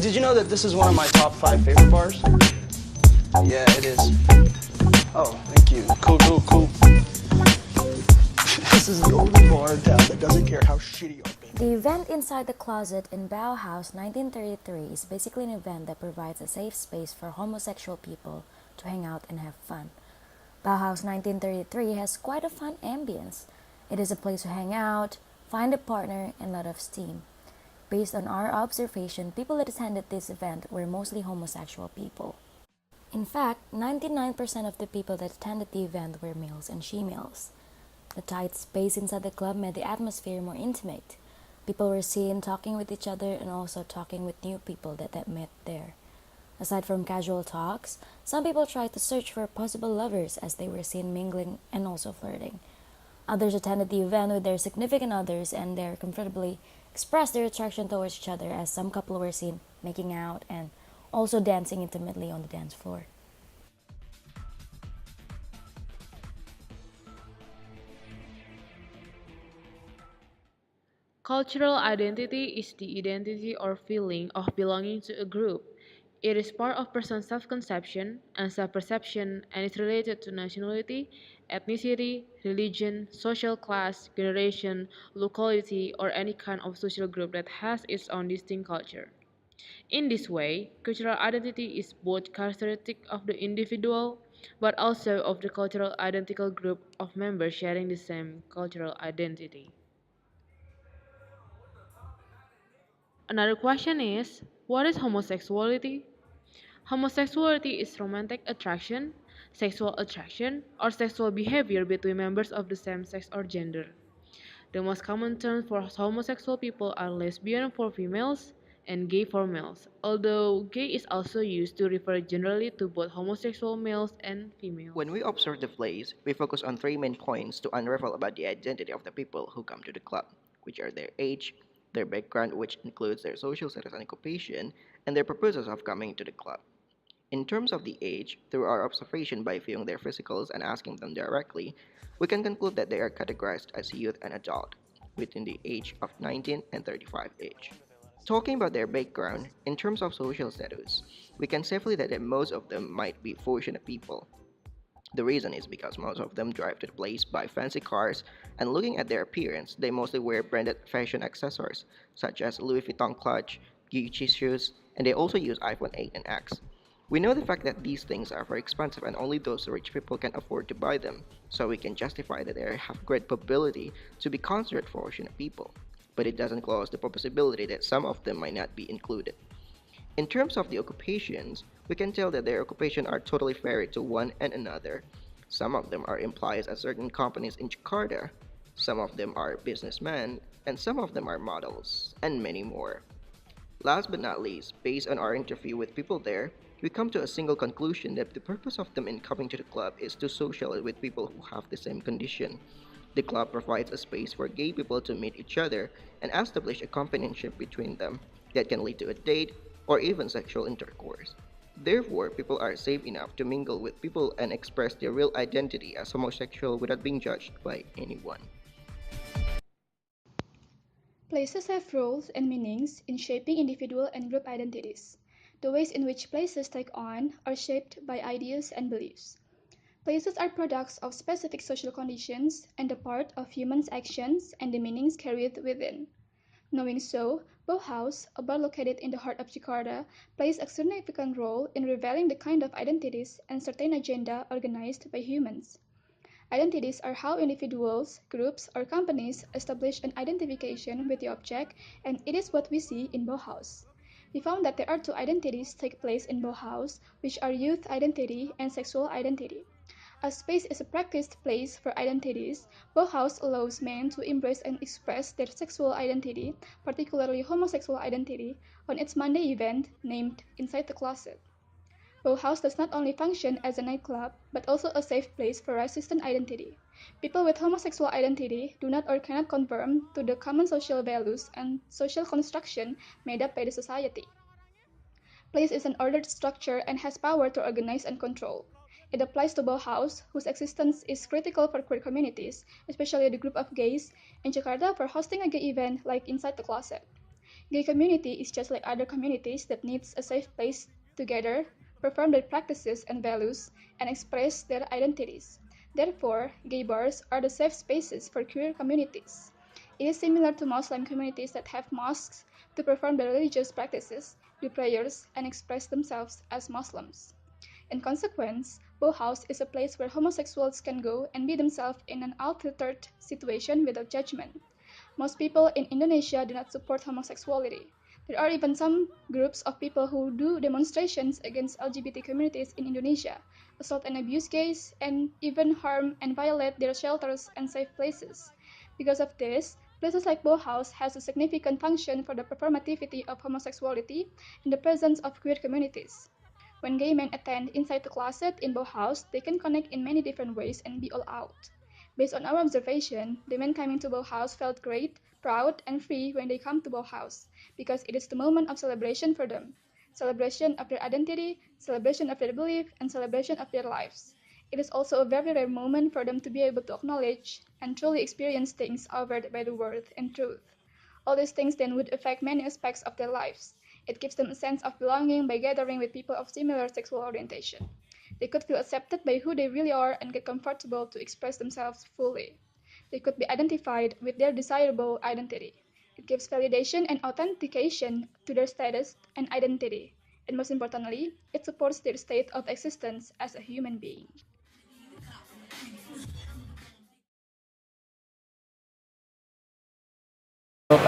Did you know that this is one of my top 5 favorite bars? Yeah, it is. Oh, thank you. Cool, cool, cool. This is the only bar in town that doesn't care how shitty our band. The event Inside the Closet in Bauhaus 1933 is basically an event that provides a safe space for homosexual people to hang out and have fun. Bauhaus 1933 has quite a fun ambience. It is a place to hang out, find a partner, and let off steam. Based on our observation, people that attended this event were mostly homosexual people. In fact, 99% of the people that attended the event were males and females. The tight space inside the club made the atmosphere more intimate. People were seen talking with each other and also talking with new people that they met there. Aside from casual talks, some people tried to search for possible lovers as they were seen mingling and also flirting. Others attended the event with their significant others and they comfortably expressed their attraction towards each other as some couple were seen making out and also dancing intimately on the dance floor. Cultural identity is the identity or feeling of belonging to a group. It is part of person's self-conception and self-perception and is related to nationality, ethnicity, religion, social class, generation, locality, or any kind of social group that has its own distinct culture. In this way, cultural identity is both characteristic of the individual but also of the cultural identical group of members sharing the same cultural identity. Another question is, what is homosexuality? Homosexuality is romantic attraction, sexual attraction, or sexual behavior between members of the same sex or gender. The most common terms for homosexual people are lesbian for females and gay for males, although gay is also used to refer generally to both homosexual males and females. When we observe the plays, we focus on three main points to unravel about the identity of the people who come to the club, which are their age, their background, which includes their social status and occupation, and their purposes of coming to the club. In terms of the age, through our observation by viewing their physicals and asking them directly, we can conclude that they are categorized as youth and adult, within the age of 19 and 35 age. Talking about their background, in terms of social status, we can safely say that most of them might be fortunate people. The reason is because most of them drive to the place by fancy cars, and looking at their appearance, they mostly wear branded fashion accessories such as Louis Vuitton clutch, Gucci shoes, and they also use iPhone 8 and X. We know the fact that these things are very expensive and only those rich people can afford to buy them, so we can justify that they have great probability to be considered fortunate people. But it doesn't close the possibility that some of them might not be included. In terms of the occupations, we can tell that their occupations are totally varied to one and another. Some of them are employees at certain companies in Jakarta, some of them are businessmen, and some of them are models, and many more. Last but not least, based on our interview with people there, we come to a single conclusion that the purpose of them in coming to the club is to socialize with people who have the same condition. The club provides a space for gay people to meet each other and establish a companionship between them that can lead to a date or even sexual intercourse. Therefore, people are safe enough to mingle with people and express their real identity as homosexual without being judged by anyone. Places have roles and meanings in shaping individual and group identities. The ways in which places take on are shaped by ideas and beliefs. Places are products of specific social conditions and a part of humans' actions and the meanings carried within. Knowing so, Bauhaus, a bar located in the heart of Jakarta, plays a significant role in revealing the kind of identities and certain agenda organized by humans. Identities are how individuals, groups, or companies establish an identification with the object, and it is what we see in Bauhaus. We found that there are two identities take place in Bauhaus, which are youth identity and sexual identity. As space is a practiced place for identities, Bauhaus allows men to embrace and express their sexual identity, particularly homosexual identity, on its Monday event named Inside the Closet. Bauhaus does not only function as a nightclub, but also a safe place for resistant identity. People with homosexual identity do not or cannot conform to the common social values and social construction made up by the society. Place is an ordered structure and has power to organize and control. It applies to Bauhaus, whose existence is critical for queer communities, especially the group of gays, in Jakarta for hosting a gay event like Inside the Closet. Gay community is just like other communities that needs a safe place to gather, perform their practices and values, and express their identities. Therefore, gay bars are the safe spaces for queer communities. It is similar to Muslim communities that have mosques to perform their religious practices, do prayers, and express themselves as Muslims. In consequence, Bauhaus is a place where homosexuals can go and be themselves in an unfiltered situation without judgment. Most people in Indonesia do not support homosexuality. There are even some groups of people who do demonstrations against LGBT communities in Indonesia, assault and abuse gays, and even harm and violate their shelters and safe places. Because of this, places like Bauhaus has a significant function for the performativity of homosexuality and the presence of queer communities. When gay men attend inside the closet in Bauhaus, they can connect in many different ways and be all out. Based on our observation, the men coming to Bauhaus felt great, proud, and free when they come to Bauhaus, because it is the moment of celebration for them. Celebration of their identity, celebration of their belief, and celebration of their lives. It is also a very rare moment for them to be able to acknowledge and truly experience things offered by the world and truth. All these things then would affect many aspects of their lives. It gives them a sense of belonging by gathering with people of similar sexual orientation. They could feel accepted by who they really are and get comfortable to express themselves fully. They could be identified with their desirable identity. It gives validation and authentication to their status and identity. And most importantly, it supports their state of existence as a human being. Untuk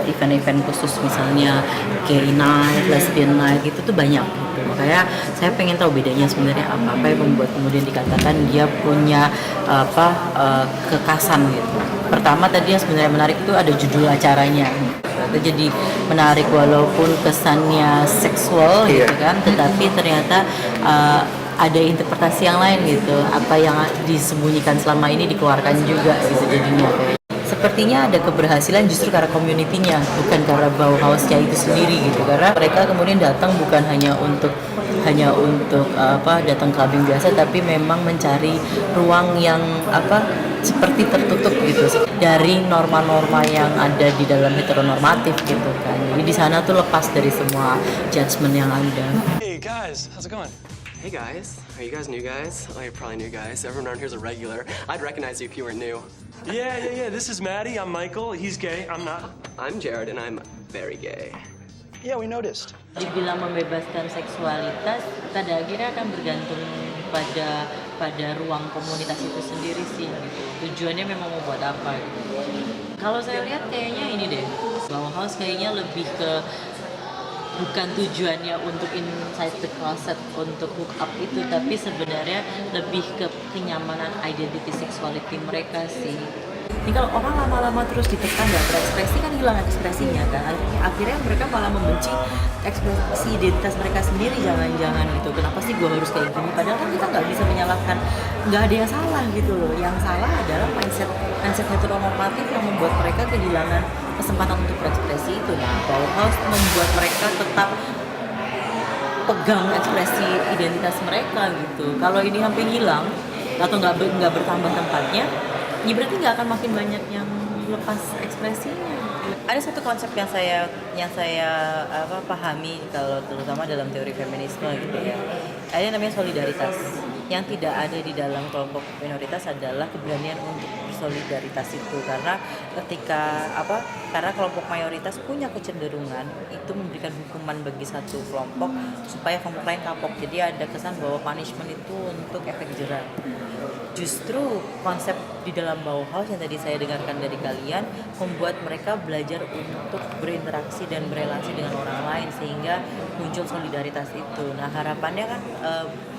event-event khusus misalnya gay night, lesbian night gitu tuh banyak gitu. Makanya saya pengen tahu bedanya sebenarnya apa yang membuat kemudian dikatakan dia punya kekasan gitu. Pertama tadi yang sebenarnya menarik itu ada judul acaranya. Itu jadi menarik walaupun kesannya seksual gitu kan, tetapi ternyata ada interpretasi yang lain gitu. Apa yang disembunyikan selama ini dikeluarkan juga gitu jadinya kayak. Sepertinya ada keberhasilan justru karena community-nya, bukan karena Bauhaus-nya itu sendiri gitu. Karena mereka kemudian datang bukan hanya untuk datang clubbing biasa, tapi memang mencari ruang yang seperti tertutup gitu dari norma-norma yang ada di dalam heteronormatif gitu kan. Jadi di sana tuh lepas dari semua judgement yang ada. Hey guys, how's it going? Hey guys, are you guys new guys? Oh, you're probably new guys. Everyone around here's a regular. I'd recognize you if you were new. Yeah. This is Maddie. I'm Michael. He's gay. I'm not. I'm Jared, and I'm very gay. Yeah, we noticed. Dibilang membebaskan seksualitas, pada akhirnya akan bergantung pada ruang komunitas itu sendiri sih gitu. Tujuannya memang mau buat apa gitu. Kalau saya lihat kayaknya ini deh, Bauhaus kayaknya lebih ke bukan tujuannya untuk inside the closet untuk hook up itu, tapi sebenarnya lebih ke kenyamanan identity sexuality mereka sih. Ini kalau orang lama-lama terus ditekan nggak berekspresi kan hilang ekspresinya kan, akhirnya mereka malah membenci ekspresi identitas mereka sendiri. Jangan-jangan gitu, kenapa sih gue harus kayak gini, padahal kan kita nggak bisa menyalahkan, nggak ada yang salah gitu loh. Yang salah adalah mindset heteronormatif yang membuat mereka kehilangan kesempatan untuk berekspresi itu. Nah, Bauhaus membuat mereka tetap pegang ekspresi identitas mereka gitu. Kalau ini hampir hilang atau nggak bertambah tempatnya, ya berarti nggak akan makin banyak yang lepas ekspresinya. Ada satu konsep yang saya pahami kalau terutama dalam teori feminisme gitu ya. Ada yang namanya solidaritas. Yang tidak ada di dalam kelompok minoritas adalah keberanian untuk bersolidaritas itu, karena karena kelompok mayoritas punya kecenderungan itu memberikan hukuman bagi satu kelompok supaya kelompok lain kapok. Jadi ada kesan bahwa punishment itu untuk efek jerah. Justru konsep di dalam Bauhaus yang tadi saya dengarkan dari kalian membuat mereka belajar untuk berinteraksi dan berelasi dengan orang lain sehingga muncul solidaritas itu. Nah, harapannya kan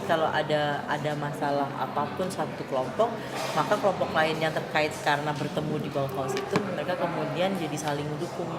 kalau ada masalah apapun satu kelompok, maka kelompok lain yang terkait karena bertemu di Bauhaus itu mereka kemudian jadi saling mendukung.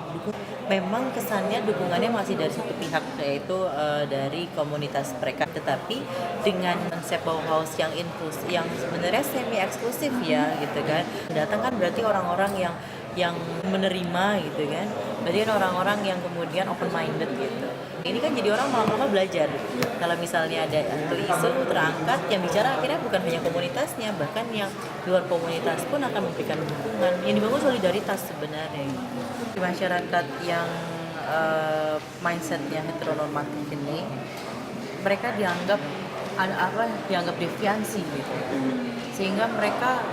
Memang kesannya dukungannya masih dari satu pihak, yaitu dari komunitas mereka, tetapi dengan konsep Bauhaus yang inklusif, yang sebenarnya semi eksklusif ya gitu kan. Datang kan berarti orang-orang yang yang menerima gitu kan. Berarti kan orang-orang yang kemudian open minded gitu. Ini kan jadi orang lama-lama belajar. Kalau misalnya ada satu isu terangkat, yang bicara akhirnya bukan hanya komunitasnya, bahkan yang luar komunitas pun akan memberikan dukungan. Yang dibangun solidaritas sebenarnya. Di masyarakat yang mindsetnya heteronormatif ini, mereka dianggap dianggap deviansi gitu, sehingga mereka.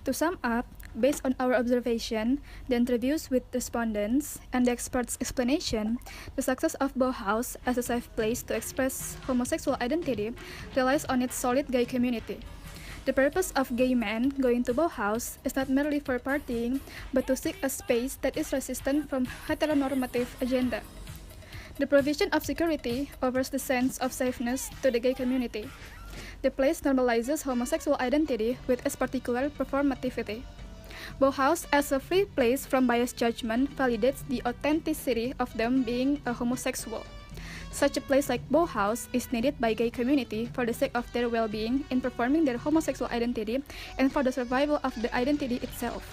To sum up, based on our observation, the interviews with respondents, and the experts' explanation, the success of Bauhaus as a safe place to express homosexual identity relies on its solid gay community. The purpose of gay men going to Bauhaus is not merely for partying, but to seek a space that is resistant from heteronormative agenda. The provision of security offers the sense of safeness to the gay community. The place normalizes homosexual identity with its particular performativity. Bauhaus, as a free place from biased judgment, validates the authenticity of them being a homosexual. Such a place like Bauhaus is needed by gay community for the sake of their well-being in performing their homosexual identity and for the survival of the identity itself.